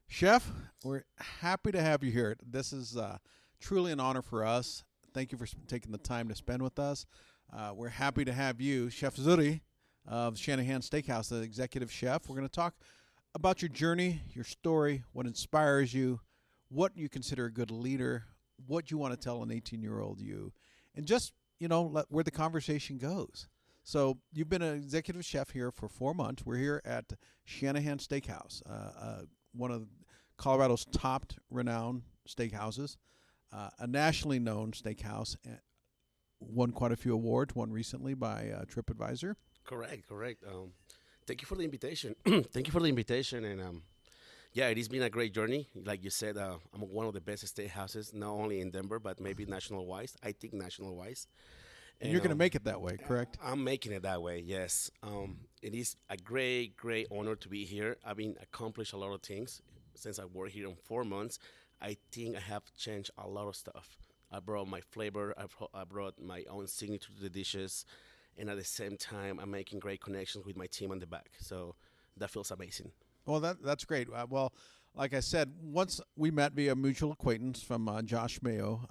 Chef, we're happy to have you here. This is truly an honor for us. Thank you for taking the time to spend with us. We're happy to have you, Chef Zuri of Shanahan Steakhouse, the executive chef. We're going to talk about your journey, your story, what inspires you, what you consider a good leader, what you want to tell an 18-year-old you, and just, where the conversation goes. So you've been an executive chef here for 4 months. We're here at Shanahan Steakhouse, one of Colorado's top renowned steakhouses, a nationally known steakhouse. Won quite a few awards, one recently by TripAdvisor. Correct, correct. Thank you for the invitation. Thank you for the invitation, and yeah, it has been a great journey. Like you said, I'm one of the best steakhouses, not only in Denver but maybe national wise. I think national wise, And and you're going to make it that way, correct? I'm making it that way. Yes, it is a great, great honor to be here. I've been accomplished a lot of things since I worked here in 4 months. I think I have changed a lot of stuff. I brought my flavor. I brought my own signature to the dishes, and at the same time, I'm making great connections with my team on the back. So that feels amazing. Well, that's great. Well, like I said, once we met via mutual acquaintance from Josh Mayo,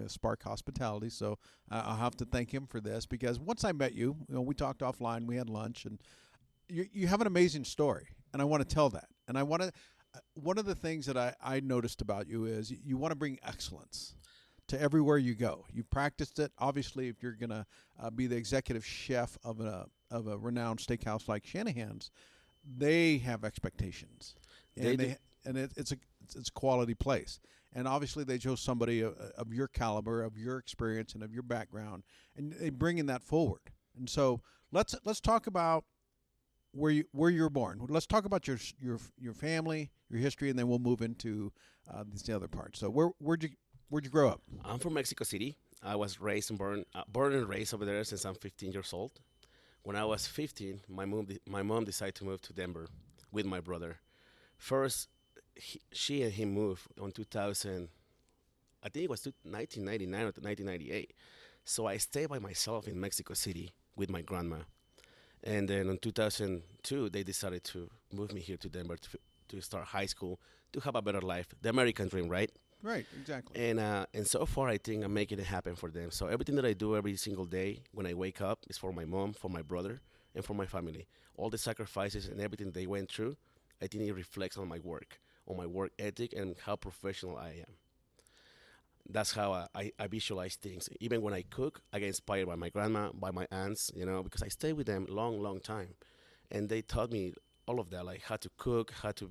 Spark Hospitality. So I'll have to thank him for this because once I met you, we talked offline, we had lunch, and you have an amazing story, and I want to tell that. And I want to. One of the things that I noticed about you is you want to bring excellence to everywhere you go. You've practiced it. Obviously, if you're going to be the executive chef of a renowned steakhouse like Shanahan's, they have expectations, They and do. it's a quality place. And obviously, they chose somebody of your caliber, of your experience, and of your background, and they bringing that forward. And so let's talk about where you were born. Let's talk about your family, your history, and then we'll move into the other parts. So where'd you grow up? I'm from Mexico City. I was raised and born and raised over there since I'm 15 years old. When I was 15, my mom decided to move to Denver with my brother. First, she and him moved on 2000. I think it was 1999 or 1998. So I stayed by myself in Mexico City with my grandma. And then in 2002, they decided to move me here to Denver to start high school, to have a better life. The American dream, right? Right, exactly. And so far, I think I'm making it happen for them. So everything that I do every single day when I wake up is for my mom, for my brother, and for my family. All the sacrifices and everything they went through, I think it reflects on my work ethic, and how professional I am. That's how I visualize things. Even when I cook, I get inspired by my grandma, by my aunts, because I stayed with them long, long time, and they taught me all of that, like how to cook, how to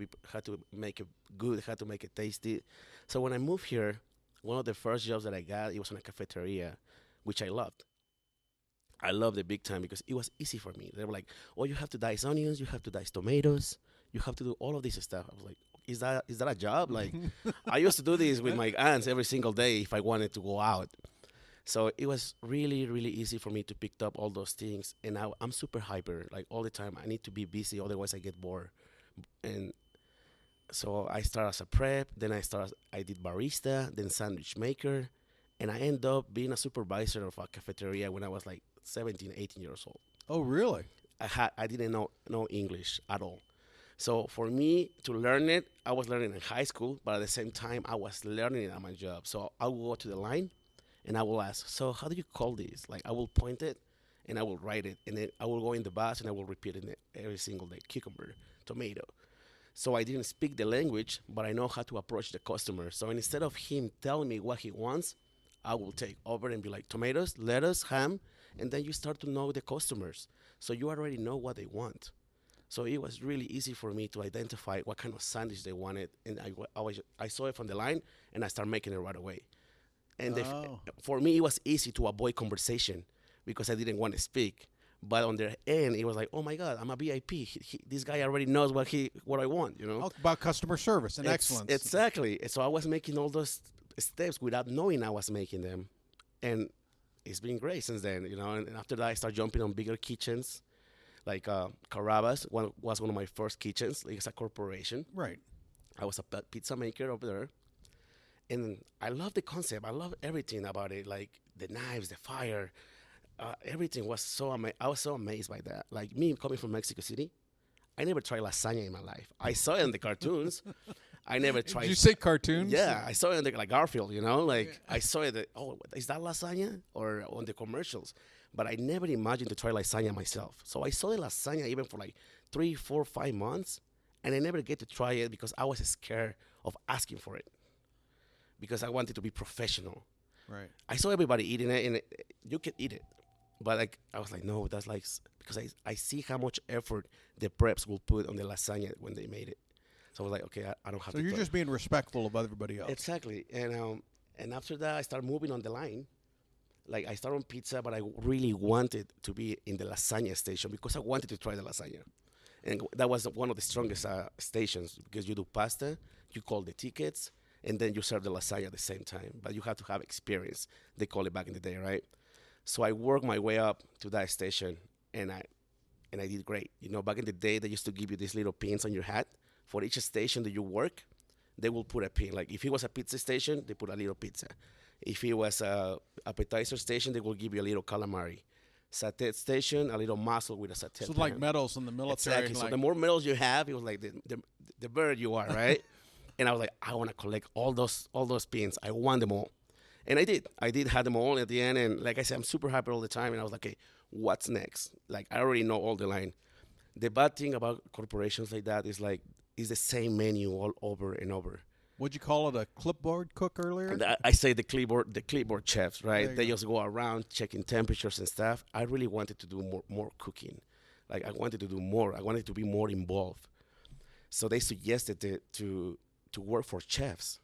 make it good, how to make it tasty. So when I moved here, one of the first jobs that I got, it was in a cafeteria, which I loved. I loved it big time because it was easy for me. They were like, "Oh, you have to dice onions, you have to dice tomatoes, you have to do all of this stuff." I was like, "Is that a job?" Like, I used to do this with my aunts every single day if I wanted to go out. So it was really, really easy for me to pick up all those things. And now I'm super hyper, like all the time. I need to be busy, otherwise I get bored. And so I started as a prep, then I did barista, then sandwich maker, and I ended up being a supervisor of a cafeteria when I was like 17, 18 years old. Oh, really? I didn't know English at all. So for me to learn it, I was learning in high school, but at the same time I was learning it at my job. So I will go to the line and I will ask, "So how do you call this?" Like, I will point it and I will write it, and then I will go in the bus and I will repeat it every single day: cucumber, tomato. So I didn't speak the language, but I know how to approach the customer. So instead of him telling me what he wants, I will take over and be like, tomatoes, lettuce, ham, and then you start to know the customers. So you already know what they want. So it was really easy for me to identify what kind of sandwich they wanted, and I saw it from the line, and I started making it right away. And Oh, for me, it was easy to avoid conversation because I didn't want to speak. But on their end, it was like, "Oh my God, I'm a VIP. This guy already knows what I want." all about customer service and excellence. Exactly. So I was making all those steps without knowing I was making them, and it's been great since then. And after that, I started jumping on bigger kitchens, like Carrabba's. Was one of my first kitchens. Like, it's a corporation. Right. I was a pizza maker over there, and I love the concept. I love everything about it, like the knives, the fire, everything was I was so amazed by that. Like, me coming from Mexico City, I never tried lasagna in my life. I saw it in the cartoons. I never Did tried. you say cartoons? Yeah, I saw it in like Garfield, like I saw it. Oh, is that lasagna or on the commercials? But I never imagined to try lasagna myself. So I saw the lasagna even for like 3, 4, 5 months, and I never get to try it because I was scared of asking for it because I wanted to be professional. Right. I saw everybody eating it, and you can eat it, but like I was like, no, that's like because I see how much effort the preps will put on the lasagna when they made it. So I was like, okay, I don't have So to. you're just being respectful of everybody else. Exactly, and after that, I started moving on the line. Like I started on pizza, but I really wanted to be in the lasagna station because I wanted to try the lasagna, and that was one of the strongest stations because you do pasta, you call the tickets, and then you serve the lasagna at the same time. But you have to have experience. They call it back in the day, right? So I worked my way up to that station, and I did great. Back in the day, they used to give you these little pins on your hat for each station that you work. They will put a pin. Like if it was a pizza station, they put a little pizza. If it was a appetizer station, they will give you a little calamari. Satay station, a little mussel with a satay. So like medals in the military. Exactly. So the more medals you have, it was like the bird you are, right? And I was like, I want to collect all those pins. I want them all. And I did. I did have them all at the end. And like I said, I'm super happy all the time. And I was like, okay, what's next? Like, I already know all the line. The bad thing about corporations like that is like, it's the same menu all over and over. Would you call it a clipboard cook earlier? And I say the clipboard chefs, right? They go. just go around checking temperatures and stuff. I really wanted to do more cooking. Like, I wanted to do more. I wanted to be more involved. So they suggested to work for chefs.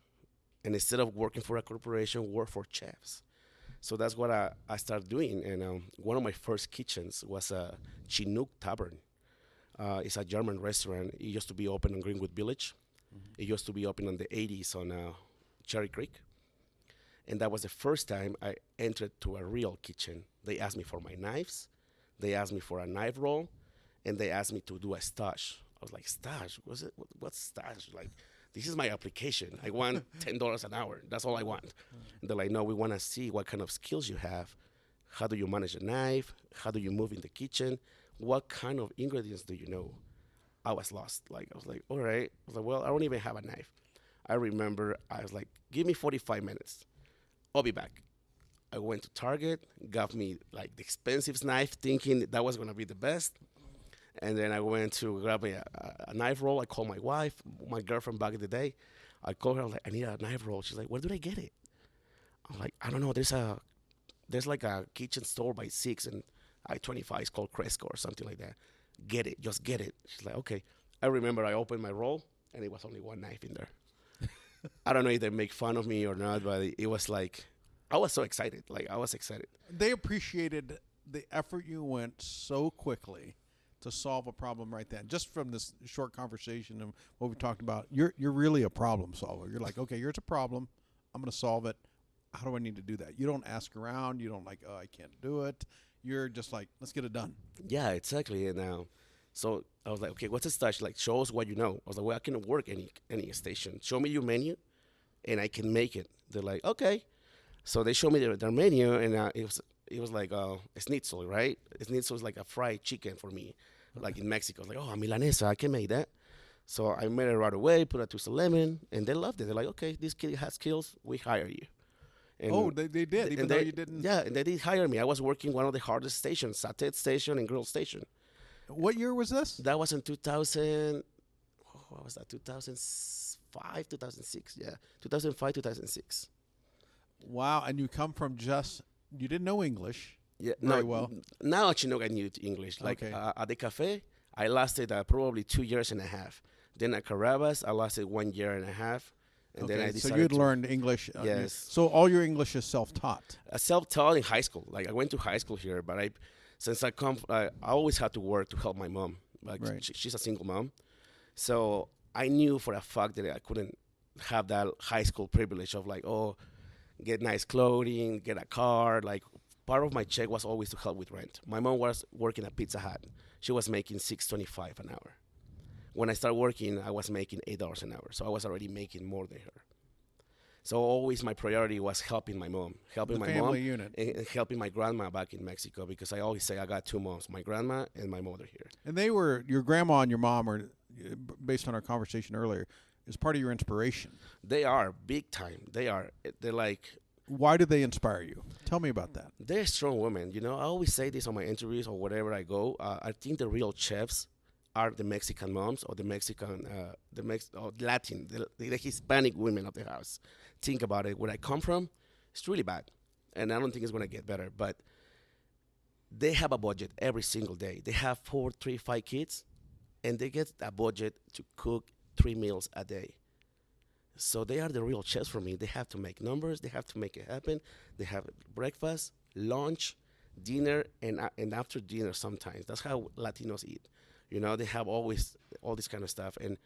And instead of working for a corporation, work for chefs. So that's what I started doing. And one of my first kitchens was a Chinook Tavern. It's a German restaurant. It used to be open in Greenwood Village. Mm-hmm. It used to be open in the 80s on Cherry Creek. And that was the first time I entered to a real kitchen. They asked me for my knives. They asked me for a knife roll. And they asked me to do a stash. I was like, stash? What's stash? Like, this is my application. I want $10 an hour. That's all I want. And they're like, no, we want to see what kind of skills you have. How do you manage a knife? How do you move in the kitchen? What kind of ingredients do you know? I was lost. Like, I was like, all right. I was like, well, I don't even have a knife. I remember I was like, give me 45 minutes. I'll be back. I went to Target, got me like the expensive knife, thinking that was going to be the best. And then I went to grab me a knife roll. I called my wife, my girlfriend back in the day. I called her, I was like, I need a knife roll. She's like, where did I get it? I'm like, I don't know. There's like a kitchen store by 6 and I-25. It's called Cresco or something like that. Get it. Just get it. She's like, okay. I remember I opened my roll, and it was only one knife in there. I don't know if they make fun of me or not, but it was like, I was so excited. Like, I was excited. They appreciated the effort you went so quickly to solve a problem right then. Just from this short conversation and what we talked about, you're really a problem solver. You're like, okay, here's a problem. I'm going to solve it. How do I need to do that? You don't ask around. You don't like, oh, I can't do it. You're just like, let's get it done. Yeah, exactly. And so I was like, okay, what's the stash? Like, show us what you know. I was like, well, I can work any station. Show me your menu, and I can make it. They're like, okay. So they showed me their menu, and it was like a schnitzel, right? A schnitzel is like a fried chicken for me, like in Mexico. I was like, oh, a milanesa, I can make that. So I made it right away, put a twist of lemon, and they loved it. They're like, okay, this kid has skills, we hire you. And they did, even though you didn't. Yeah, and they did hire me. I was working one of the hardest stations, satay station and grill station. What year was this? That was in 2000. What was that? 2005, 2006. Yeah, 2005, 2006. Wow, and you come from you didn't know English. Yeah, very well. Now at Chinook I knew English. Like Okay. At the cafe, I lasted probably 2 years and a half. Then at Carrabba's, I lasted 1 year and a half. And then I decided so you'd learned English. Yes. So all your English is self-taught. Self-taught in high school. Like, I went to high school here, but since I always had to work to help my mom. Like, Right. she's a single mom. So I knew for a fact that I couldn't have that high school privilege of like, oh, get nice clothing, get a car. Like, part of my check was always to help with rent. My mom was working at Pizza Hut. She was making $6.25 an hour. When I started working, I was making $8 an hour. So I was already making more than her. So always my priority was helping my mom, helping my mom, unit. and helping my grandma back in Mexico, because I always say I got two moms, my grandma and my mother here. And they were, your grandma and your mom are, based on our conversation earlier, is part of your inspiration. They are big time. They are. They're like, Why do they inspire you? Tell me about that. they're strong women. You know, I always say this on my interviews or wherever I go. I think the real chefs are the Mexican moms or the Mexican, or Latin, the Hispanic women of the house. Think about it. Where I come from, it's really bad, and I don't think it's gonna get better. But they have a budget every single day. They have 4, 3, 5 kids, and they get a budget to cook 3 meals a day. So they are the real chefs for me. They have to make numbers. They have to make it happen. They have breakfast, lunch, dinner, and after dinner sometimes. That's how Latinos eat. You know, they have always all this kind of stuff. And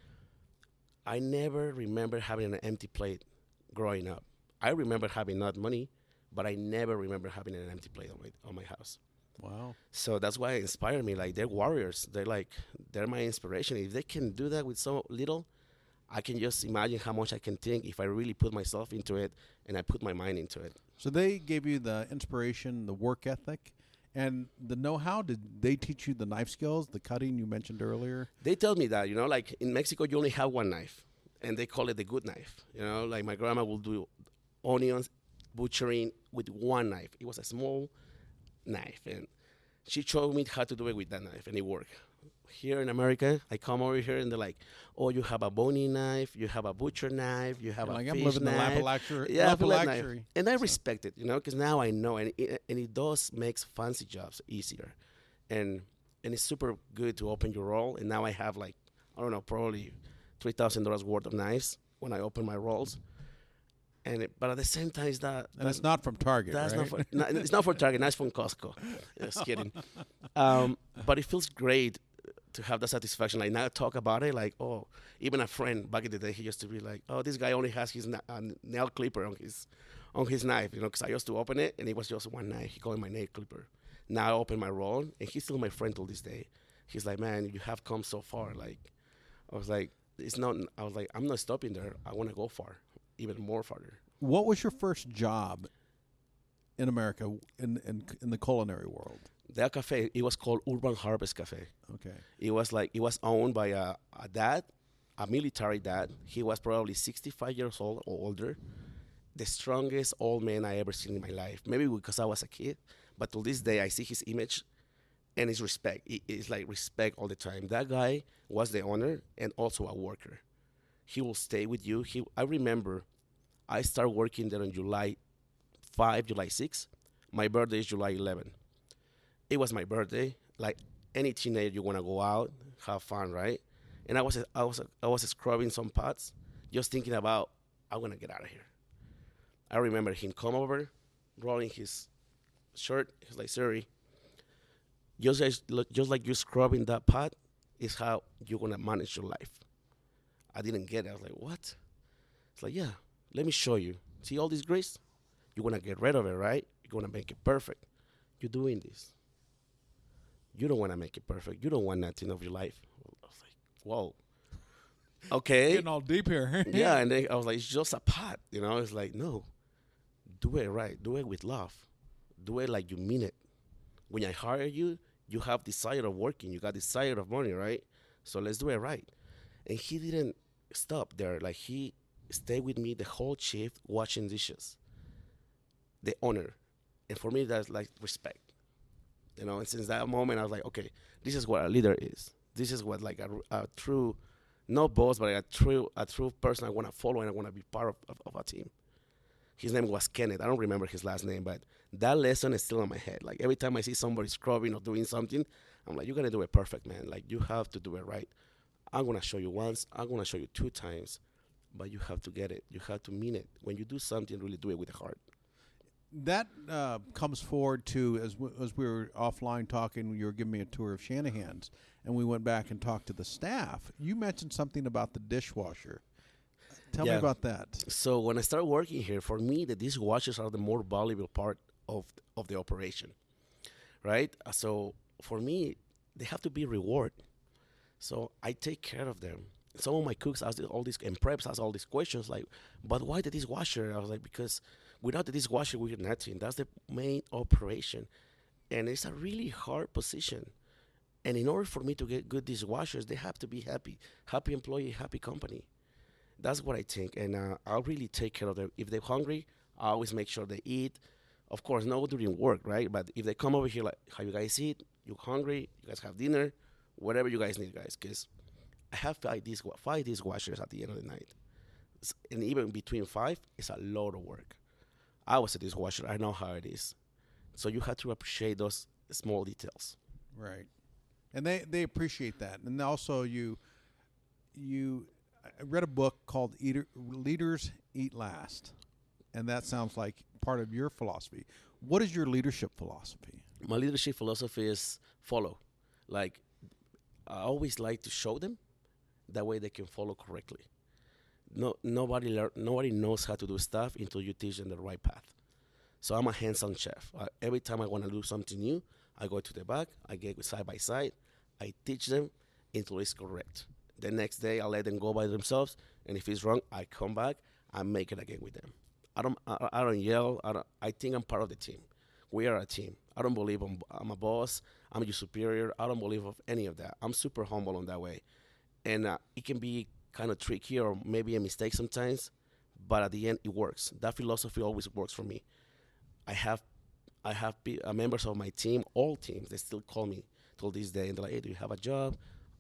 I never remember having an empty plate growing up. I remember having not money, but I never remember having an empty plate on my house. Wow. So that's why it inspired me. Like, they're warriors. They're my inspiration. If they can do that with so little, I can just imagine how much I can think if I really put myself into it and I put my mind into it. So they gave you the inspiration, the work ethic, and the know-how. Did they teach you the knife skills, the cutting you mentioned earlier? They tell me that, you know, like in Mexico, you only have one knife, and they call it the good knife. You know, like my grandma will do onions, butchering with one knife. It was a small knife, and she showed me how to do it with that knife, and it worked. Here in America, I come over here and they're like, "Oh, you have a bony knife, you have a butcher knife, you have You're a like, fish I'm living the knife." lap of luxury. Yeah, lap of fillet knife. luxury. And I respect it, you know, because now I know, and it does makes fancy jobs easier, and it's super good to open your roll. And now I have, like, I don't know, probably $3,000 worth of knives when I open my rolls. But at the same time, And it's not from Target, that's right? it's not for Target. That's from Costco. Just kidding. But it feels great to have that satisfaction. Like, now I talk about it, like, oh, even a friend back in the day, he used to be like, oh, this guy only has his nail clipper on his knife, you know, because I used to open it and it was just one knife. He called it my nail clipper. Now I open my roll, and he's still my friend till this day. He's like, man, you have come so far. Like, I was like, I'm not stopping there. I want to go far, even more farther. What was your first job in America in the culinary world? That cafe, it was called Urban Harvest Cafe. Okay. It was owned by a dad, a military dad. He was probably 65 years old or older. The strongest old man I ever seen in my life. Maybe because I was a kid, but to this day I see his image, and it's respect. It's like respect all the time. That guy was the owner and also a worker. He will stay with you. I remember I started working there on July 5, July 6. My birthday is July 11. It was my birthday. Like any teenager, you want to go out, have fun, right? And I was scrubbing some pots, just thinking about, I want to get out of here. I remember him come over, rolling his shirt. He's like, Zuri, just like you scrubbing that pot is how you're going to manage your life. I didn't get it. I was like, what? It's like, yeah, let me show you. See all this grease? You're going to get rid of it, right? You're going to make it perfect. You're doing this. You don't want to make it perfect. You don't want nothing of your life. I was like, whoa. Okay. Getting all deep here. Yeah, and then I was like, it's just a pot. You know, it's like, no, do it right. Do it with love. Do it like you mean it. When I hire you, you have desire of working. You got desire of money, right? So let's do it right. And he didn't stop there. Like, he stayed with me the whole shift washing dishes. The honor. And for me, that's like respect. You know, and since that moment, I was like, okay, this is what a leader is. This is what, like, a true, not boss, but a true person I want to follow and I want to be part of a team. His name was Kenneth. I don't remember his last name, but that lesson is still in my head. Like, every time I see somebody scrubbing or doing something, I'm like, you're going to do it perfect, man. Like, you have to do it right. I'm going to show you once. I'm going to show you 2 times, but you have to get it. You have to mean it. When you do something, really do it with the heart. That comes forward to, as we were offline talking, you were giving me a tour of Shanahan's, and we went back and talked to the staff. You mentioned something about the dishwasher. Tell me about that. So when I started working here, for me, the dishwashers are the more valuable part of the operation, right? So for me, they have to be reward. So I take care of them. Some of my cooks ask all these, and preps ask all these questions like, but why the dishwasher? I was like, because without the dishwasher, we're nothing. That's the main operation. And it's a really hard position. And in order for me to get good dishwashers, they have to be happy. Happy employee, happy company. That's what I think, and I'll really take care of them. If they're hungry, I always make sure they eat. Of course, not during work, right? But if they come over here, like, how you guys eat? You hungry? You guys have dinner? Whatever you guys need, guys, because I have five dishwashers at the end of the night, and even between five, it's a lot of work. I was a dishwasher. I know how it is. So you have to appreciate those small details. Right. And they appreciate that. And also I read a book called Leaders Eat Last. And that sounds like part of your philosophy. What is your leadership philosophy? My leadership philosophy is follow. Like, I always like to show them, that way they can follow correctly. Nobody knows how to do stuff until you teach them the right path. So I'm a hands-on chef. Every time I want to do something new, I go to the back, I get side by side, I teach them until it's correct. The next day, I let them go by themselves, and if it's wrong, I come back, I make it again with them. I don't yell. I think I'm part of the team. We are a team. I don't believe I'm a boss. I'm your superior. I don't believe of any of that. I'm super humble on that way, and it can be kind of tricky or maybe a mistake sometimes, but at the end, it works. That philosophy always works for me. I have members of my team, all teams, they still call me till this day, and they're like, "Hey, do you have a job?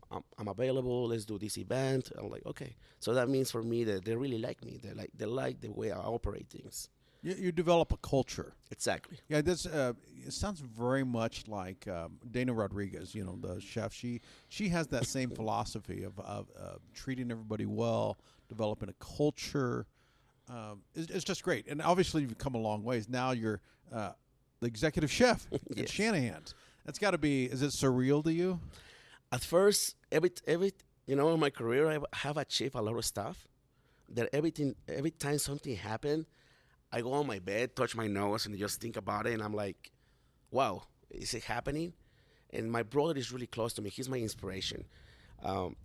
I'm available. Let's do this event." I'm like, "Okay." So that means for me that they really like me. They like the way I operate things. You develop a culture. Exactly. Yeah, this it sounds very much like Dana Rodriguez, the chef. She has that same philosophy of treating everybody well, developing a culture. It's just great, and obviously you've come a long ways. Now you're the executive chef at Yes. Shanahan's. That's got to be. Is it surreal to you? At first, every in my career, I have achieved a lot of stuff. That every time something happened, I go on my bed, touch my nose, and just think about it, and I'm like, "Wow, is it happening?" And my brother is really close to me. He's my inspiration. Um,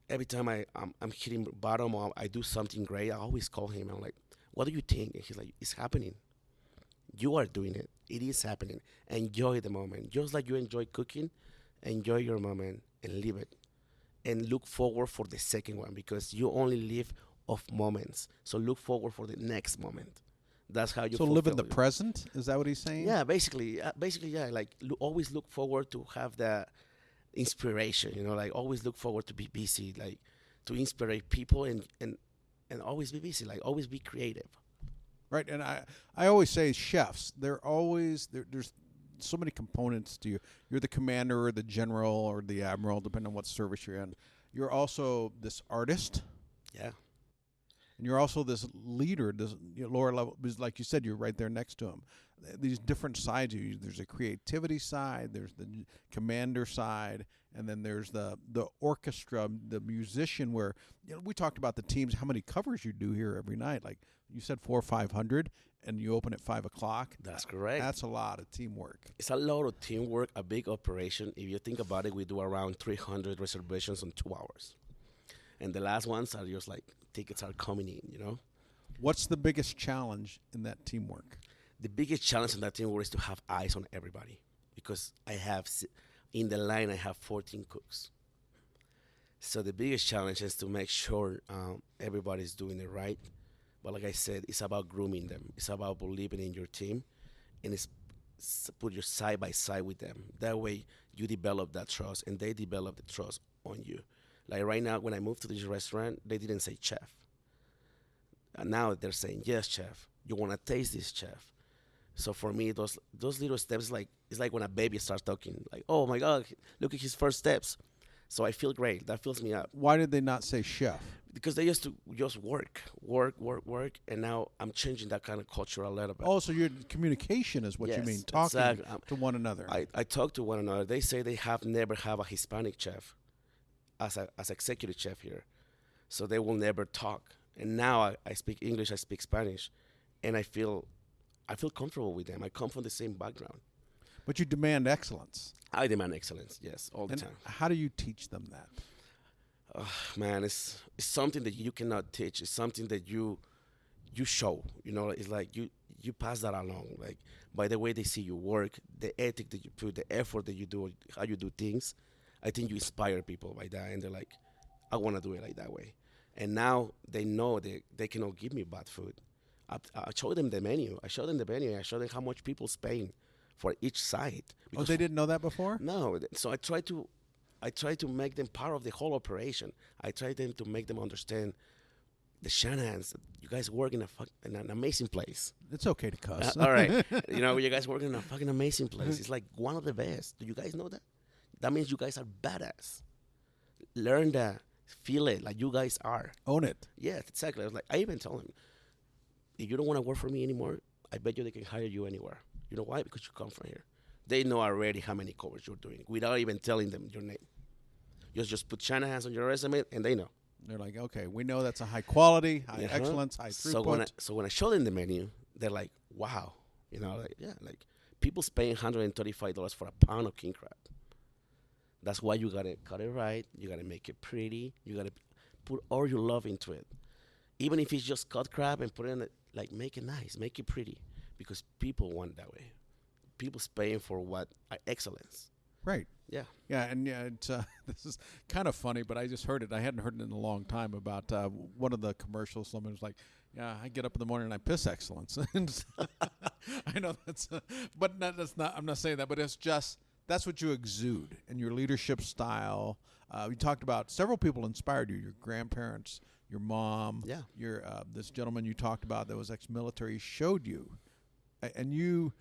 every time I'm hitting bottom or I do something great, I always call him. I'm like, "What do you think?" And he's like, "It's happening. You are doing it. It is happening. Enjoy the moment. Just like you enjoy cooking, enjoy your moment and live it. And look forward for the second one because you only live of moments. So look forward for the next moment. That's how you So live in the fulfill it. present. Is that what he's saying? Yeah, basically, yeah. Like always look forward to have that inspiration. Like always look forward to be busy, like to inspire people and always be busy. Like always be creative. Right. And I always say chefs. There's so many components to you. You're the commander or the general or the admiral, depending on what service you're in. You're also this artist. Yeah. And you're also this leader, this lower level, because like you said, you're right there next to him. These different sides of you. There's a creativity side, there's the commander side, and then there's the orchestra, the musician. Where we talked about the teams, how many covers you do here every night. Like you said, 400 or 500, and you open at 5 o'clock. That's correct. That's a lot of teamwork. It's a lot of teamwork, a big operation. If you think about it, we do around 300 reservations in 2 hours. And the last ones are just like tickets are coming in. What's the biggest challenge in that teamwork? The biggest challenge in that teamwork is to have eyes on everybody because in the line, I have 14 cooks. So the biggest challenge is to make sure everybody's doing it right. But like I said, it's about grooming them. It's about believing in your team, and it's put your side by side with them. That way, you develop that trust, and they develop the trust on you. Like right now, when I moved to this restaurant, they didn't say chef. And now they're saying, "Yes, chef. You want to taste this, chef." So for me, those little steps, it's like when a baby starts talking. Like, "Oh my God, look at his first steps." So I feel great. That fills me up. Why did they not say chef? Because they used to just work, and now I'm changing that kind of culture a little bit. Oh, so your communication is what you Yes, mean, talking exactly. to one another. I talk to one another. They say they never have a Hispanic chef as executive chef here, so they will never talk. And now I speak English, I speak Spanish, and I feel comfortable with them. I come from the same background. But you demand excellence. I demand excellence, yes, all the And time. how do you teach them that? Man, it's something that you cannot teach. It's something that you show. It's like you pass that along. Like by the way they see you work, the ethic that you put, the effort that you do, how you do things. I think you inspire people by that, and they're like, I want to do it like that way. And now they know they cannot give me bad food. I show them the menu. I show them the menu. I show them how much people's paying for each side. Oh, they didn't know that before? No. So I try to make them part of the whole operation. I try them to make them understand the Shanahans. You guys work in an amazing place. It's okay to cuss. All right. You guys work in a fucking amazing place. It's like one of the best. Do you guys know that? That means you guys are badass. Learn that. Feel it like you guys are. Own it. Yeah, exactly. I was like, I even told him, if you don't want to work for me anymore, I bet you they can hire you anywhere. You know why? Because you come from here. They know already how many covers you're doing without even telling them your name. You just put Shanahan's on your resume, and they know. They're like, okay, we know that's a high quality, high excellence, high throughput. So when I show them the menu, they're like, wow. Like people's paying $135 for a pound of king crab. That's why you gotta cut it right. You gotta make it pretty. You gotta put all your love into it. Even if it's just cut crab and put it in it, like make it nice, make it pretty, because people want it that way. People's paying for what excellence. Right. Yeah. Yeah, and it's, this is kind of funny, but I just heard it. I hadn't heard it in a long time about one of the commercials. Someone was like, "Yeah, I get up in the morning and I piss excellence." I know but that's not. I'm not saying that, but it's just that's what you exude in your leadership style. You talked about several people inspired you. Your grandparents, your mom, your this gentleman you talked about that was ex-military showed you, and you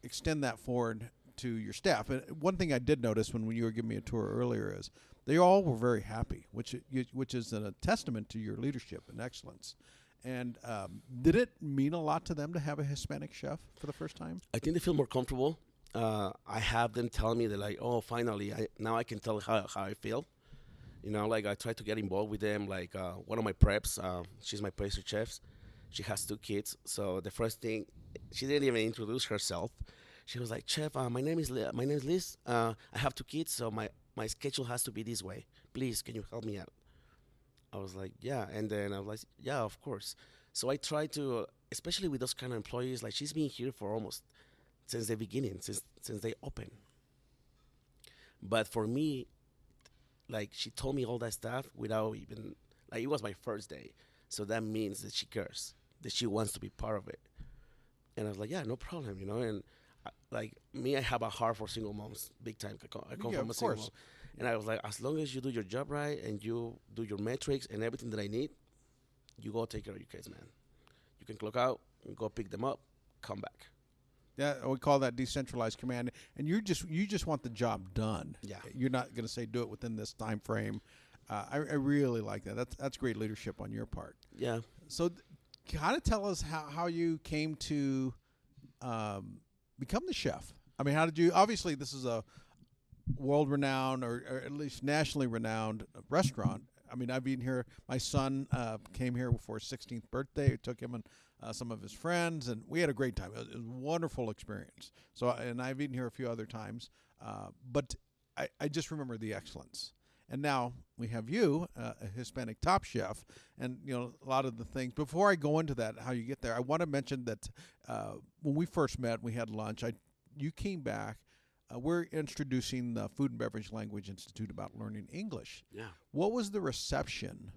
extend that forward to your staff. And one thing I did notice when you were giving me a tour earlier is they all were very happy, which is a testament to your leadership and excellence. And did it mean a lot to them to have a Hispanic chef for the first time? I think they feel more comfortable. I have them tell me, they're like, oh, finally, now I can tell how I feel. Like I try to get involved with them. Like one of my preps, she's my pastry chef. She has 2 kids. So the first thing, she didn't even introduce herself. She was like, "Chef, my name is Liz. I have 2 kids, so my schedule has to be this way. Please, can you help me out?" I was like, "Yeah," and then I was like, "Yeah, of course." So I try to, especially with those kind of employees, like she's been here for almost since the beginning, since they opened. But for me, like she told me all that stuff without even like it was my first day, so that means that she cares, that she wants to be part of it. And I was like, "Yeah, no problem," and. Like me, I have a heart for single moms, big time. I come from a single mom. And I was like, as long as you do your job right and you do your metrics and everything that I need, you go take care of your kids, man. You can clock out, you go pick them up, come back. Yeah, we call that decentralized command. And you just want the job done. Yeah. You're not going to say do it within this time frame. I really like that. That's great leadership on your part. Yeah. So kind of tell us how you came to become the chef. I mean, how did you? Obviously, this is a world-renowned or at least nationally renowned restaurant. I mean, I've eaten here. My son came here for his 16th birthday. It took him and some of his friends, and we had a great time. It was a wonderful experience. So, and I've eaten here a few other times, but I just remember the excellence. And now we have you, a Hispanic top chef, and a lot of the things. Before I go into that, how you get there, I want to mention that when we first met, we had lunch. You came back. We're introducing the Food and Beverage Language Institute about learning English. Yeah. What was the reception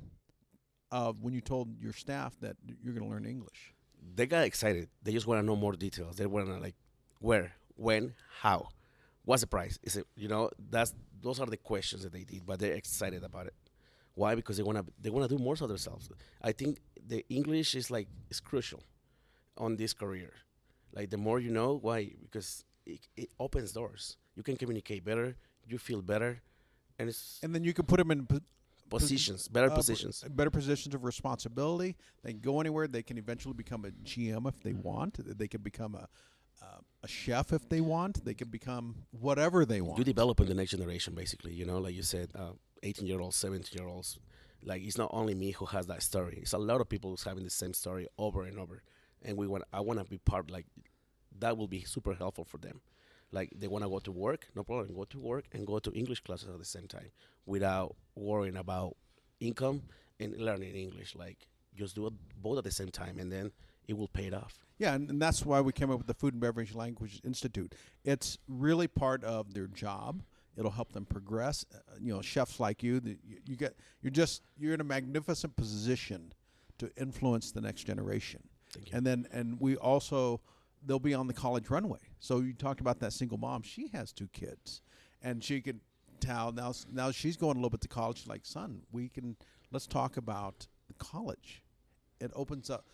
of when you told your staff that you're going to learn English? They got excited. They just want to know more details. They want to like where, when, how, what's the price? Is it those are the questions that they did, but they're excited about it. Why? Because they want to do more of themselves. I think the English is crucial on this career. Like the more you know, why? Because it opens doors. You can communicate better. You feel better, and then you can put them in positions, better positions of responsibility. They can go anywhere. They can eventually become a GM if they want. They can become a chef if they want. They can become whatever they want. You develop in the next generation, basically. Like you said, 18-year-olds, 17-year-olds. Like it's not only me who has that story. It's a lot of people who's having the same story over and over. And I want to be part. Like that will be super helpful for them. Like they want to go to work, no problem. Go to work and go to English classes at the same time without worrying about income and learning English. Like just do it both at the same time, and then it will pay it off. Yeah, and that's why we came up with the Food and Beverage Language Institute. It's really part of their job. It'll help them progress. Chefs like you, you're in a magnificent position to influence the next generation. Thank you. And we also, they'll be on the college runway. So you talked about that single mom. She has 2 kids, and she could tell now she's going a little bit to college. She's like, son, let's talk about the college. It opens up.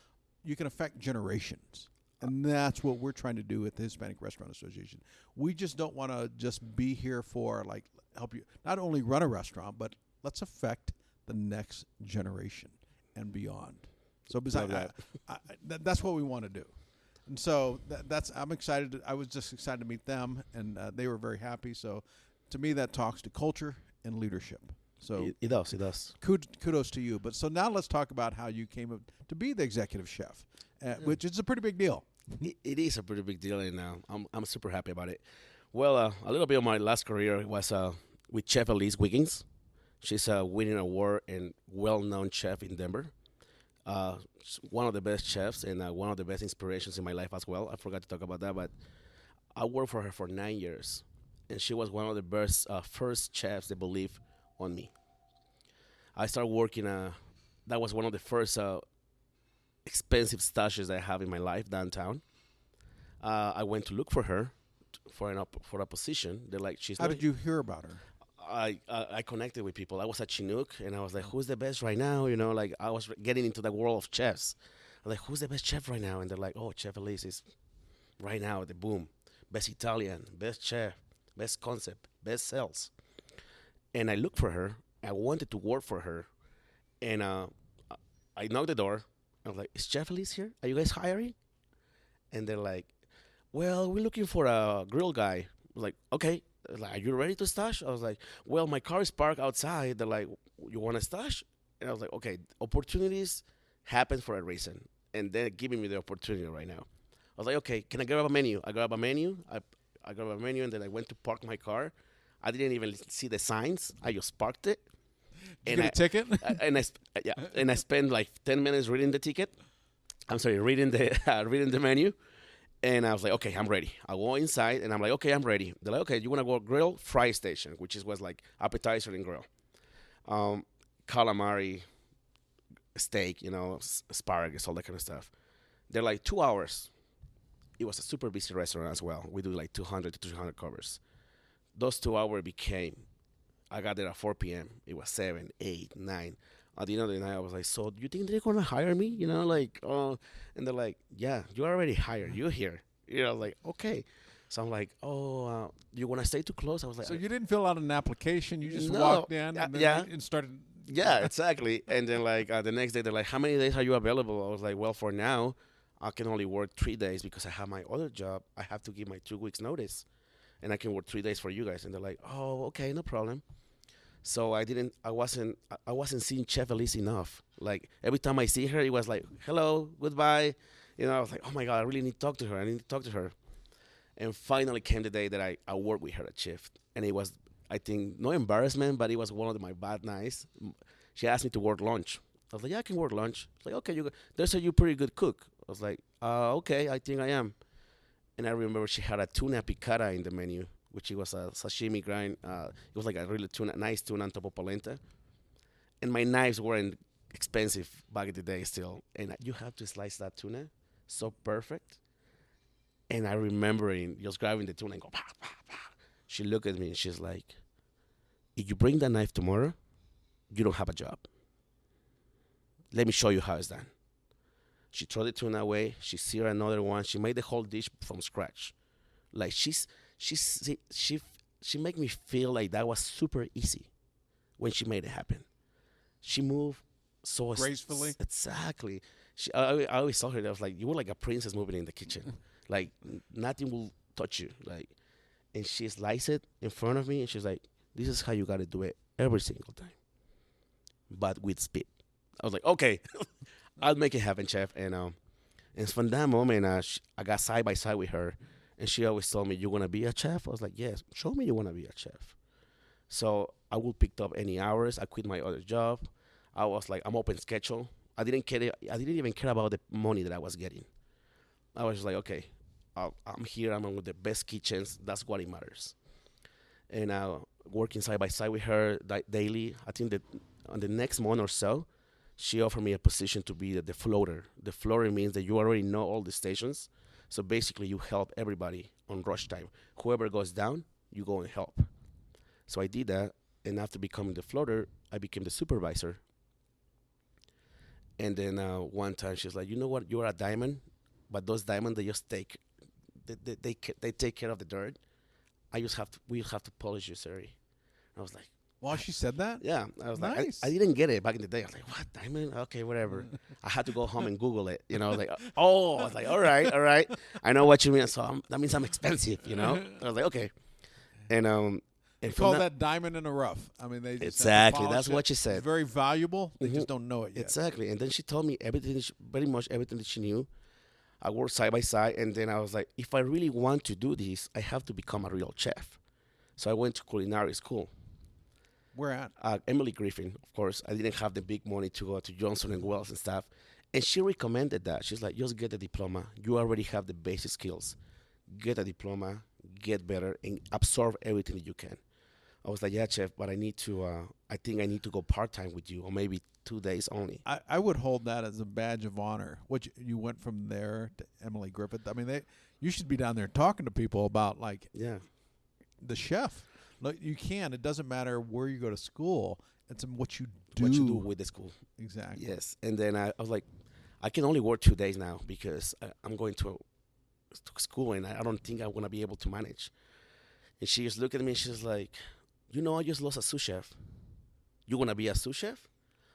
You can affect generations. And that's what we're trying to do with the Hispanic Restaurant Association. We just don't want to just be here for help you not only run a restaurant, but let's affect the next generation and beyond. So that's what we want to do. And so I'm excited. I was just excited to meet them, and they were very happy. So to me, that talks to culture and leadership. So it does. Kudos to you. But so now let's talk about how you came to be the executive chef, which is a pretty big deal. It is a pretty big deal, and I'm super happy about it. Well, a little bit of my last career was with Chef Elise Wiggins. She's a winning award and well-known chef in Denver. One of the best chefs and one of the best inspirations in my life as well. I forgot to talk about that, but I worked for her for 9 years, and she was one of the best first chefs that believed on me. I started working. That was one of the first expensive stashes I have in my life downtown. I went to look for her for a position. They're like, How did you hear about her? I connected with people. I was at Chinook, and I was like, who's the best right now? I was getting into the world of chefs. I was like, who's the best chef right now? And they're like, oh, Chef Elise is right now at the boom. Best Italian, best chef, best concept, best sales. And I looked for her. I wanted to work for her. And I knocked the door. I was like, is Chef Elise here? Are you guys hiring? And they're like, well, we're looking for a grill guy. I was like, okay. Like, are you ready to stash? I was like, well, my car is parked outside. They're like, you want to stash? And I was like, okay, opportunities happen for a reason. And they're giving me the opportunity right now. I was like, okay, can I grab a menu? I grabbed a menu. I grabbed a menu, and then I went to park my car. I didn't even see the signs. I just parked it. Did you get a ticket? And I spent like 10 minutes reading the ticket. I'm sorry, reading the menu. And I was like, okay, I'm ready. I go inside, and I'm like, okay, I'm ready. They're like, okay, you want to go grill? Fry station, which was like appetizer and grill. Calamari, steak, asparagus, all that kind of stuff. They're like 2 hours. It was a super busy restaurant as well. We do like 200 to 300 covers. Those 2 hours I got there at 4 p.m. It was 7, 8, 9. At the end of the night, I was like, so do you think they're going to hire me? And they're like, yeah, you're already hired. You're here. I was like, okay. So I'm like, you want to stay too close? I was like, so you didn't fill out an application. You just walked in and started. Yeah, exactly. And then the next day, they're like, how many days are you available? I was like, well, for now, I can only work 3 days because I have my other job. I have to give my 2 weeks notice. And I can work 3 days for you guys. And they're like, oh, okay, no problem. So I wasn't seeing Chef Elise enough. Like every time I see her, it was like, hello, goodbye. I was like, oh my God, I really need to talk to her. And finally came the day that I worked with her at Shift. And it was, I think, no embarrassment, but it was one of my bad nights. She asked me to work lunch. I was like, yeah, I can work lunch. She's like, okay, there's you're pretty good cook. I was like, okay, I think I am. And I remember she had a tuna picada in the menu, which was a sashimi grind. It was like a really nice tuna on top of polenta. And my knives weren't expensive back in the day still. And you have to slice that tuna so perfect. And I remember just grabbing the tuna and go, bah, bah, bah. She looked at me and she's like, if you bring that knife tomorrow, you don't have a job. Let me show you how it's done. She threw the tuna away. She seared another one. She made the whole dish from scratch. Like she made me feel like that was super easy when she made it happen. She moved so gracefully. Exactly. I always saw her. I was like, you were like a princess moving in the kitchen. Like nothing will touch you. Like, and she sliced it in front of me, and she's like, "This is how you got to do it every single time, but with speed." I was like, "Okay, I'll make it happen, chef." And from that moment, I got side by side with her. And she always told me, you want to be a chef? I was like, yes, show me you want to be a chef. So I would pick up any hours. I quit my other job. I was like, I'm open schedule. I didn't even care about the money that I was getting. I was just like, okay, I'm here. I'm with the best kitchens. That's what it matters. And working side by side with her daily. I think that on the next month or so, she offered me a position to be the floater. The floater means that you already know all the stations. So basically, you help everybody on rush time. Whoever goes down, you go and help. So I did that. And after becoming the floater, I became the supervisor. And then one time she's like, you know what? You're a diamond, but those diamonds, they just they take care of the dirt. We just have to polish you, sorry. I was like, Well, she said that? yeah. I was like, Nice. I didn't get it back in the day. I was like, what, diamond? Okay, whatever. I had to go home and Google it. I was like, oh, I was like, all right. I know what you mean. So that means I'm expensive, I was like, okay. And They from call that diamond in the rough. I mean, they just have to exactly. polish That's it. what she It's said. very valuable. They Mhm. just don't know it yet. Exactly. And then she told me pretty much everything that she knew. I worked side by side, and then I was like, if I really want to do this, I have to become a real chef. So I went to culinary school. Where at? Emily Griffin, of course. I didn't have the big money to go to Johnson and Wells and stuff. And she recommended that. She's like, just get a diploma. You already have the basic skills. Get a diploma, get better, and absorb everything that you can. I was like, yeah, chef, but I think I need to go part-time with you, or maybe 2 days only. I would hold that as a badge of honor. You went from there to Emily Griffith. I mean, you should be down there talking to people about, like, Yeah. the chef. Look, you can. It doesn't matter where you go to school. It's what you do. What you do with the school. Exactly. Yes. And then I was like, I can only work 2 days now because I'm going to school and I don't think I'm going to be able to manage. And she just looked at me and she's like, I just lost a sous chef. You want to be a sous chef?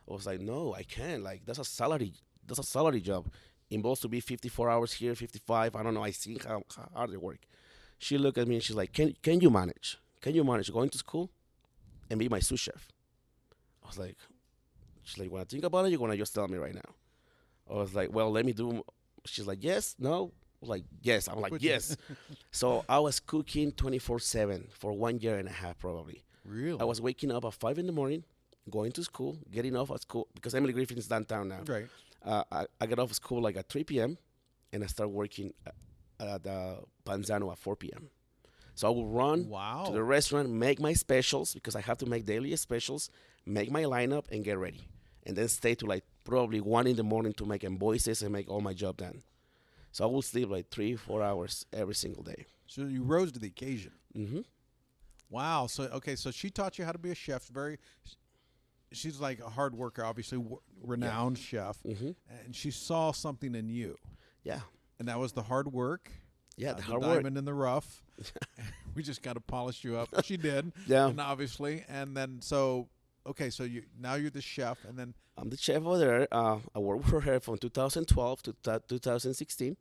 I was like, no, I can't. Like, that's a salary job. Involves to be 54 hours here, 55. I don't know. I see how hard they work. She looked at me and she's like, can you manage? Can you manage going to school and be my sous chef? I was like, she's like, want to think about it? You're going to just tell me right now. I was like, well, let me do. She's like, yes, no. I was like, yes. I'm like, yes. So I was cooking 24/7 for 1 year and a half, probably. Really? I was waking up at 5 in the morning, going to school, getting off at school, because Emily Griffin is downtown now. Right. I get off of school like at 3 p.m., and I start working at Panzano at 4 p.m. So I will run to the restaurant, make my specials, because I have to make daily specials, make my lineup, and get ready. And then stay to like probably 1 in the morning to make invoices and make all my job done. So I will sleep like 3-4 hours every single day. So you rose to the occasion. Mm-hmm. Wow. So she taught you how to be a chef. She's like a hard worker, obviously renowned chef, Mm-hmm. and she saw something in you. Yeah. And that was the hard work. Yeah, the the hard work. diamond in the rough. We just got to polish you up. She did. Yeah. And obviously, and then okay, so now you're the chef, and then I'm the chef over there. I worked for her from 2012 to 2016.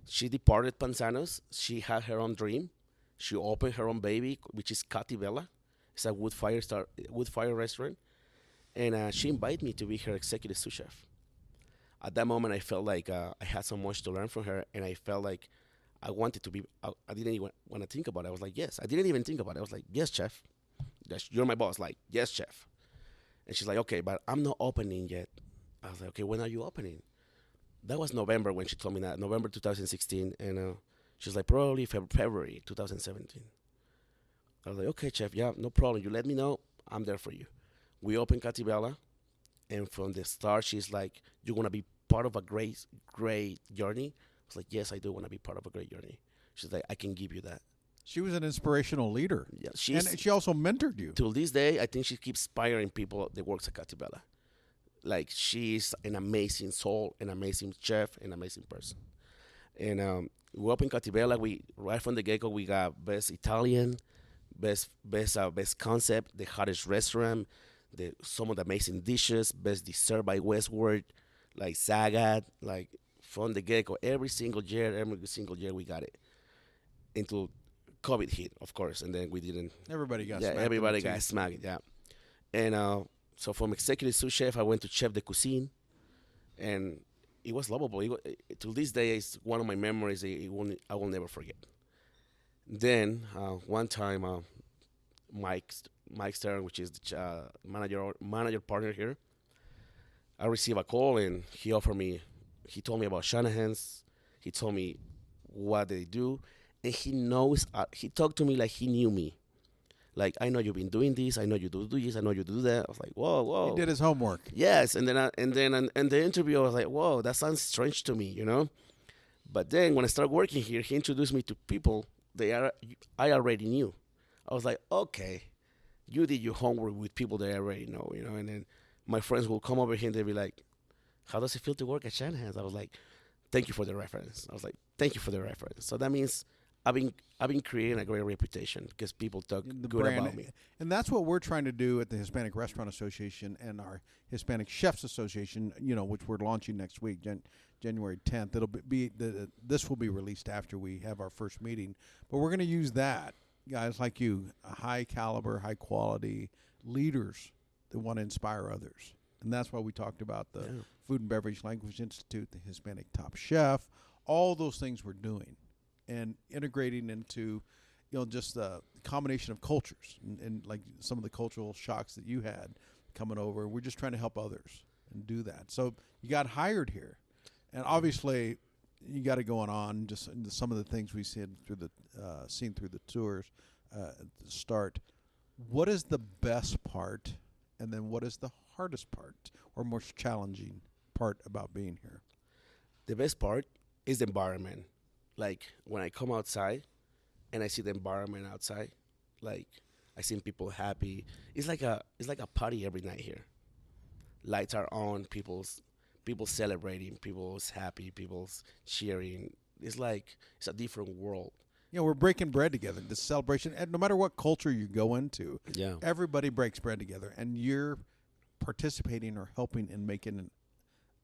She departed Panzanos. She had her own dream. She opened her own baby, which is Catibella. It's a wood fire restaurant. And she invited me to be her executive sous chef. At that moment, I felt like I had so much to learn from her, and I felt like I wanted to be. I didn't even want to think about it. I was like, yes. I didn't even think about it. I was like, yes, chef. Yes, you're my boss. Like, yes, chef. And she's like, okay, but I'm not opening yet. I was like, okay, when are you opening? That was November when she told me that, November 2016. And she's like, probably February 2017. I was like, okay, chef, yeah, no problem. You let me know. I'm there for you. We opened Catibella. And from the start, she's like, you want to be part of a great, great journey? I was like, yes, I do want to be part of a great journey. She's like, I can give you that. she was an inspirational leader. Yeah, And she also mentored you. till this day, I think she keeps inspiring people that works at Catibella. Like, she's an amazing soul, an amazing chef, an amazing person. And we opened Catibella. We right from the get-go, we got best Italian, best concept, the hottest restaurant, some of the amazing dishes, best dessert by Westward, like Zagat, like from the get-go. Every single year we got it. Until COVID hit, of course, and then we didn't. Everybody got Yeah, smacked in everybody the got teeth. smacked. Yeah, and so from executive sous chef, I went to chef de cuisine, and it was lovable. To this day, it's one of my memories. I will never forget. Then one time, Mike Stern, which is the manager partner here, I received a call and he offered me. He told me about Shanahan's. He told me what they do, and he knows. He talked to me like he knew me. Like, I know you've been doing this. I know you do this. I know you do that. I was like, whoa, whoa. He did his homework. Yes, and then in the interview, I was like, whoa, that sounds strange to me, you know. But then when I started working here, he introduced me to people I already knew. I was like, okay, you did your homework with people that I already know, you know. And then my friends will come over here and they'll be like, how does it feel to work at Shanahan's? I was like, thank you for the reference. I was like, thank you for the reference. So that means I've been creating a great reputation because people talk The good brand. about me. And that's what we're trying to do at the Hispanic Restaurant Association and our Hispanic Chefs Association, which we're launching next week, January 10th. This will be released after we have our first meeting. But we're going to use that, guys like you, high caliber, high quality leaders that want to inspire others. And that's why we talked about the Food and Beverage Language Institute, the Hispanic Top Chef, all those things we're doing and integrating into, just the combination of cultures and like some of the cultural shocks that you had coming over. We're just trying to help others and do that. So you got hired here, and obviously you got it going on. Just some of the things we seen through the tours at the start. What is the best part, and then what is the hardest part or most challenging part about being here? The best part is the environment. Like when I come outside and I see the environment outside, like I see people happy. It's like a party every night here. Lights are on, people celebrating, people's happy, people's cheering. It's a different world. We're breaking bread together. This celebration, and no matter what culture you go into, Yeah. everybody breaks bread together, and you're participating or helping in making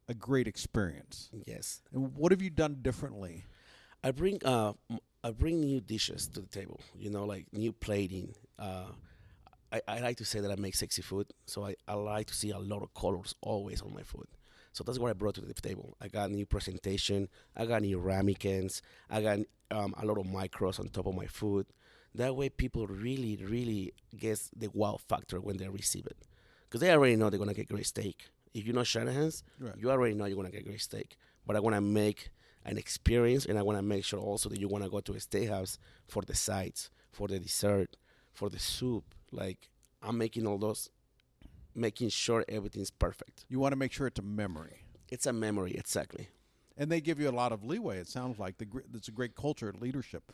a great experience. Yes. And what have you done differently? I bring new dishes to the table, like new plating. I like to say that I make sexy food, so I like to see a lot of colors always on my food. So that's what I brought to the table. I got new presentation. I got new ramekins. I got a lot of micros on top of my food. That way people really, really get the wow factor when they receive it. Because they already know they're going to get great steak. If you know Shanahan's, Right. you already know you're going to get great steak. But I want to make an experience, and I want to make sure also that you want to go to a steakhouse for the sides, for the dessert, for the soup. Like, I'm making all those, making sure everything's perfect. You want to make sure it's a memory. It's a memory, exactly. And they give you a lot of leeway. It sounds like it's a great culture and leadership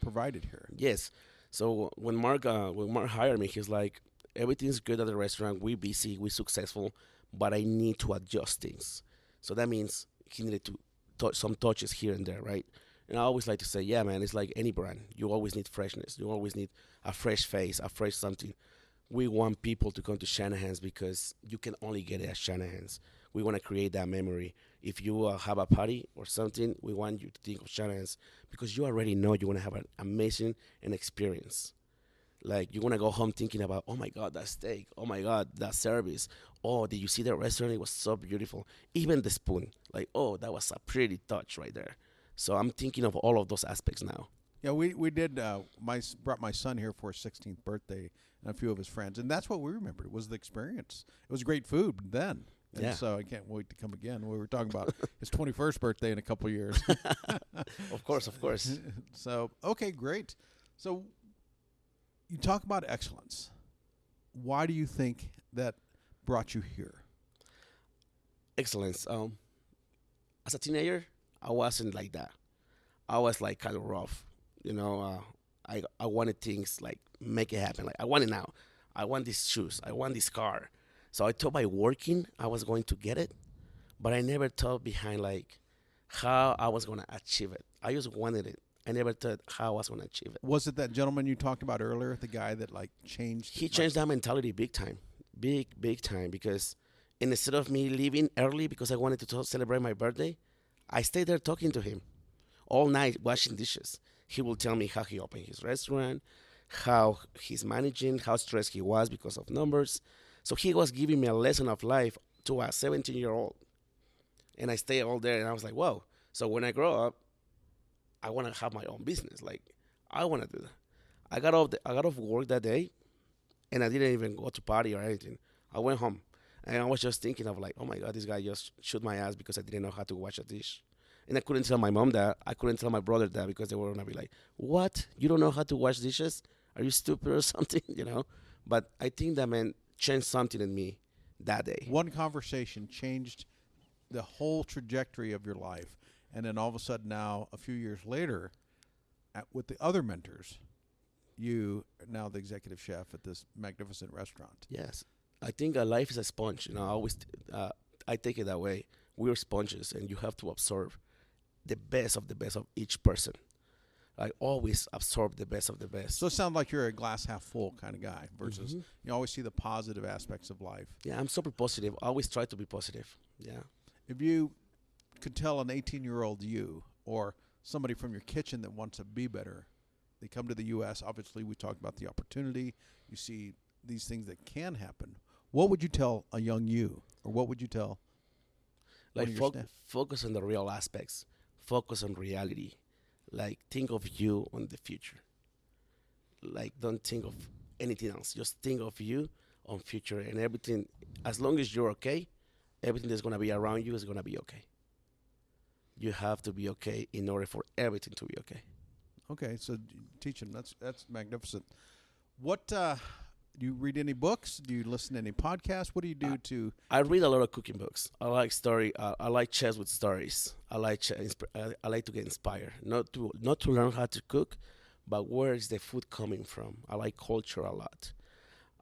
provided here. Yes. So when Mark hired me, he's like, everything's good at the restaurant. We're busy. We're successful. But I need to adjust things. So that means he needed to touch some touches here and there, right? And I always like to say, yeah, man, it's like any brand. You always need freshness. You always need a fresh face, a fresh something. We want people to come to Shanahan's because you can only get it at Shanahan's. We want to create that memory. If you have a party or something, we want you to think of Shanahan's because you already know you want to have an amazing experience. Like, you want to go home thinking about, oh, my God, that steak. Oh, my God, that service. Oh, did you see that restaurant? It was so beautiful. Even the spoon. Like, oh, that was a pretty touch right there. So I'm thinking of all of those aspects now. Yeah, we did. Brought my son here for his 16th birthday and a few of his friends, and that's what we remembered. It was the experience. It was great food then. And Yeah. so I can't wait to come again. We were talking about his 21st birthday in a couple of years. Of course. So, okay, great. So you talk about excellence. Why do you think that brought you here? Excellence. As a teenager, I wasn't like that. I was like kind of rough. I wanted things like make it happen. Like, I want it now. I want these shoes. I want this car. So I thought by working I was going to get it, but I never thought behind like how I was going to achieve it. I just wanted it. I never thought how I was going to achieve it. Was it that gentleman you talked about earlier, the guy that like changed? He changed that mentality big time, big time. Because instead of me leaving early because I wanted to celebrate my birthday, I stayed there talking to him all night, washing dishes. He will tell me how he opened his restaurant, how he's managing, how stressed he was because of numbers. So he was giving me a lesson of life to a 17-year-old. And I stayed all there, and I was like, whoa. So when I grow up, I want to have my own business. Like, I want to do that. I got off work that day, and I didn't even go to party or anything. I went home, and I was just thinking of like, oh my God, this guy just shoot my ass because I didn't know how to wash a dish. And I couldn't tell my mom that. I couldn't tell my brother that because they were going to be like, what? You don't know how to wash dishes? Are you stupid or something? But I think that man changed something in me that day. One conversation changed the whole trajectory of your life, and then all of a sudden now, a few years later, with the other mentors, you are now the executive chef at this magnificent restaurant. Yes, I think life is a sponge. I always I take it that way. We're sponges, and you have to absorb the best of each person. I always absorb the best of the best. So it sounds like you're a glass half full kind of guy versus you always see the positive aspects of life. Yeah, I'm super positive. I always try to be positive. Yeah. If you could tell an 18-year-old you or somebody from your kitchen that wants to be better, they come to the U.S., obviously we talked about the opportunity. You see these things that can happen. What would you tell a young you, or what would you tell Like focus on the real aspects. Focus on reality. Like think of you on the future. Like don't think of anything else. Just think of you on future and everything. As long as you're okay, everything that's gonna be around you is gonna be okay. You have to be okay in order for everything to be okay. Okay, so teach them. That's magnificent. What do you read any books? Do you listen to any podcasts? What do you do to? I read a lot of cooking books. I like story. I like chefs with stories. I like I like to get inspired. Not to learn how to cook, but where is the food coming from? I like culture a lot.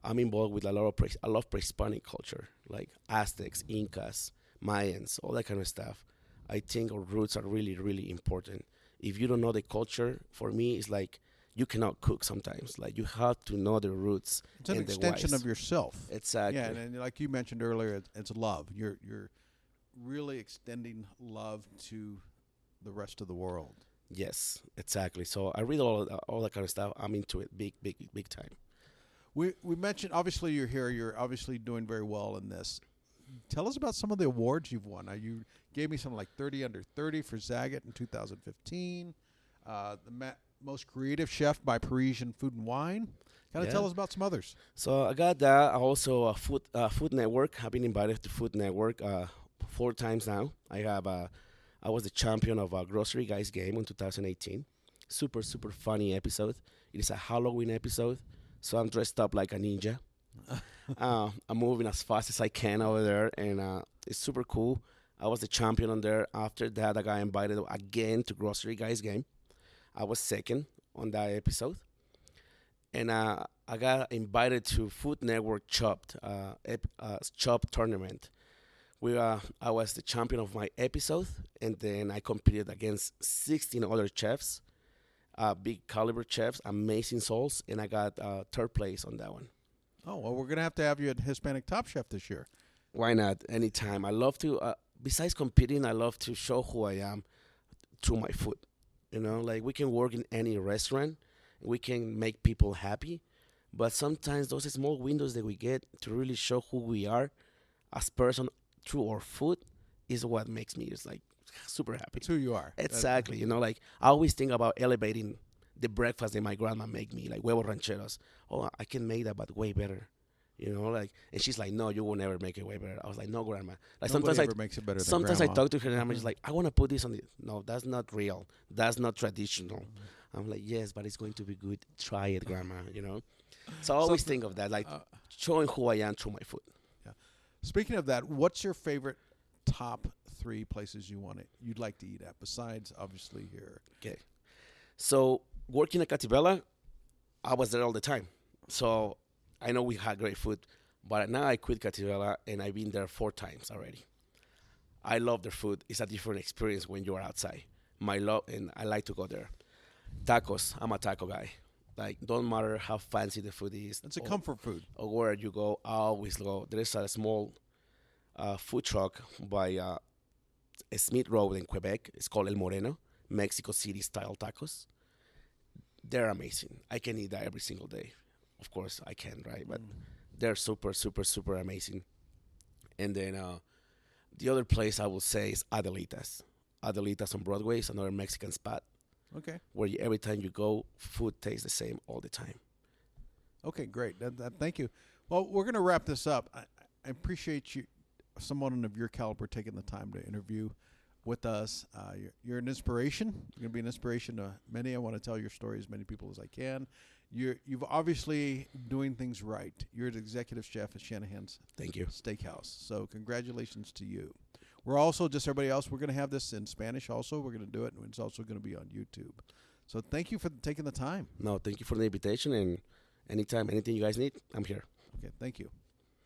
I'm involved with a lot of I love pre-Hispanic culture, like Aztecs, Incas, Mayans, all that kind of stuff. I think our roots are really, really important. If you don't know the culture, for me, it's like you cannot cook sometimes. Like you have to know the roots. It's an and extension the whys. of yourself. Exactly. Yeah, and like you mentioned earlier, it's love. You're really extending love to the rest of the world. Yes, exactly. So I read all that kind of stuff. I'm into it big time. We mentioned, obviously you're here. You're obviously doing very well in this. Tell us about some of the awards you've won. You gave me something like 30 under 30 for Zagat in 2015. Most creative chef by Parisian Food and Wine. Kind of tell us about some others. So I got that. Also, Food Network. I've been invited to Food Network 4 times now. I was the champion of a Grocery Guys game in 2018. Super funny episode. It is a Halloween episode, so I'm dressed up like a ninja. I'm moving as fast as I can over there, and it's super cool. I was the champion on there. After that, I got invited again to Grocery Guys game. I was second on that episode, and I got invited to Food Network Chopped tournament. I was the champion of my episode, and then I competed against 16 other chefs, big caliber chefs, amazing souls, and I got third place on that one. Oh, well, we're going to have you at Hispanic Top Chef this year. Why not? Anytime. I love to, besides competing, I love to show who I am through my food. Like we can work in any restaurant, we can make people happy, but sometimes those small windows that we get to really show who we are as person through our food is what makes me just like super happy. It's who you are. Exactly. Like I always think about elevating the breakfast that my grandma make me, like huevos rancheros. Oh, I can make that, but way better. And she's like, no, you will never make it way better. I was like, no, grandma. Like Nobody ever makes it better than sometimes grandma. I talk to her and I'm just like, I want to put this on it. No, that's not real. That's not traditional. I'm like, yes, but it's going to be good. Try it, grandma. So I always think of that, like showing who I am through my food. Yeah. Speaking of that, what's your favorite top 3 places you'd like to eat at besides obviously here? Okay. So working at Catibella, I was there all the time. So I know we had great food, but now I quit Catibella and I've been there 4 times already. I love their food. It's a different experience when you're outside. And I like to go there. Tacos, I'm a taco guy. Like, don't matter how fancy the food is. It's a comfort food. Or where you go, I always go. There is a small food truck by Smith Road in Quebec. It's called El Moreno, Mexico City style tacos. They're amazing. I can eat that every single day. Of course, I can, right? But they're super amazing. And then the other place I would say is Adelitas. Adelitas on Broadway is another Mexican spot. Okay. Where every time you go, food tastes the same all the time. Okay, great. Thank you. Well, we're going to wrap this up. I appreciate you, someone of your caliber, taking the time to interview with us. You're an inspiration. You're going to be an inspiration to many. I want to tell your story as many people as I can. You've obviously doing things right. You're the executive chef at Shanahan's Thank you. Steakhouse. So congratulations to you. We're also, just everybody else, we're going to have this in Spanish also. We're going to do it, and it's also going to be on YouTube. So thank you for taking the time. No, thank you for the invitation, and anytime, anything you guys need, I'm here. Okay, thank you.